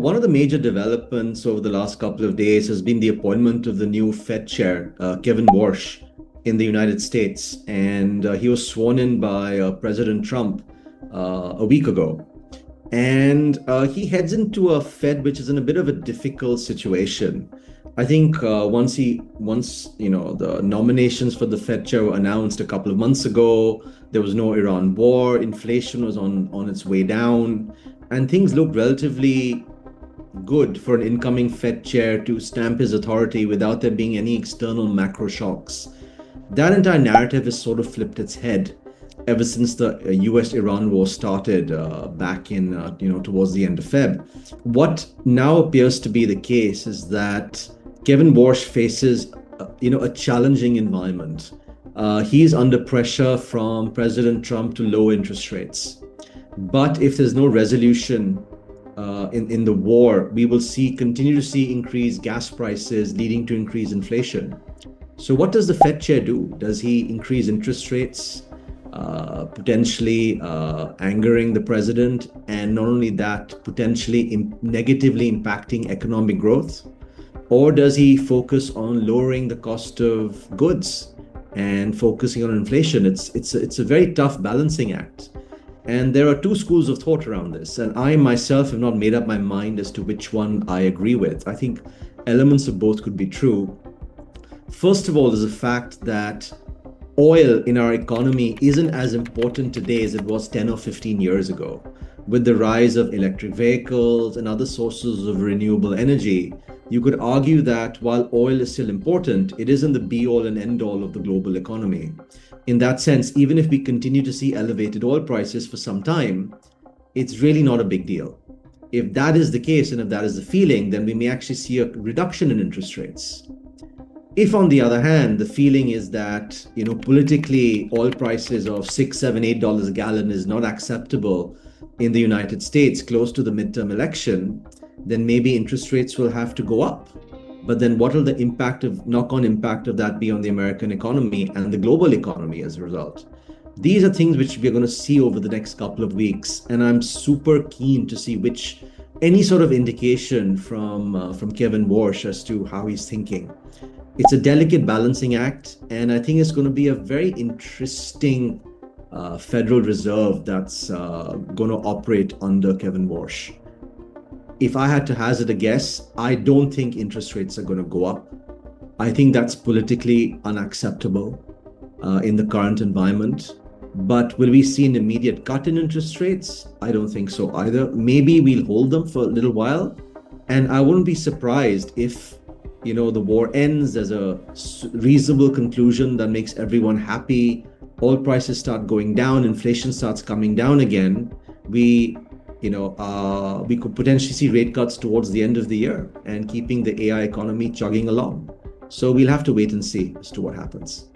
One of the major developments over the last couple of days has been the appointment of the new Fed chair, Kevin Warsh, in the United States. And he was sworn in by President Trump a week ago. And he heads into a Fed which is in a bit of a difficult situation. I think once the nominations for the Fed chair were announced a couple of months ago, there was no Iran war, inflation was on its way down, and things looked relatively good for an incoming Fed chair to stamp his authority without there being any external macro shocks. That entire narrative has sort of flipped its head ever since the US-Iran war started back in towards the end of Feb. What now appears to be the case is that Kevin Warsh faces a challenging environment. He's under pressure from President Trump to lower interest rates. But if there's no resolution in the war, we will continue to see increased gas prices leading to increased inflation. So what does the Fed chair do? Does he increase interest rates, potentially angering the president, and not only that, potentially negatively impacting economic growth? Or does he focus on lowering the cost of goods and focusing on inflation? It's a very tough balancing act. And there are two schools of thought around this. And I myself have not made up my mind as to which one I agree with. I think elements of both could be true. First of all, there's the fact that oil in our economy isn't as important today as it was 10 or 15 years ago. With the rise of electric vehicles and other sources of renewable energy, you could argue that while oil is still important, it isn't the be all and end all of the global economy. In that sense, even if we continue to see elevated oil prices for some time, it's really not a big deal. If that is the case, and if that is the feeling, then we may actually see a reduction in interest rates. If, on the other hand, the feeling is that, politically, oil prices of $6, $7, $8 a gallon is not acceptable in the United States close to the midterm election, then maybe interest rates will have to go up. But then what will the knock-on impact of that be on the American economy and the global economy as a result? These are things which we're going to see over the next couple of weeks. And I'm super keen to see any sort of indication from Kevin Warsh as to how he's thinking. It's a delicate balancing act, and I think it's going to be a very interesting Federal Reserve that's going to operate under Kevin Warsh. If I had to hazard a guess, I don't think interest rates are going to go up. I think that's politically unacceptable in the current environment. But will we see an immediate cut in interest rates? I don't think so either. Maybe we'll hold them for a little while. And I wouldn't be surprised if, the war ends, there's a reasonable conclusion that makes everyone happy, oil prices start going down, inflation starts coming down again. We could potentially see rate cuts towards the end of the year and keeping the AI economy chugging along. So we'll have to wait and see as to what happens.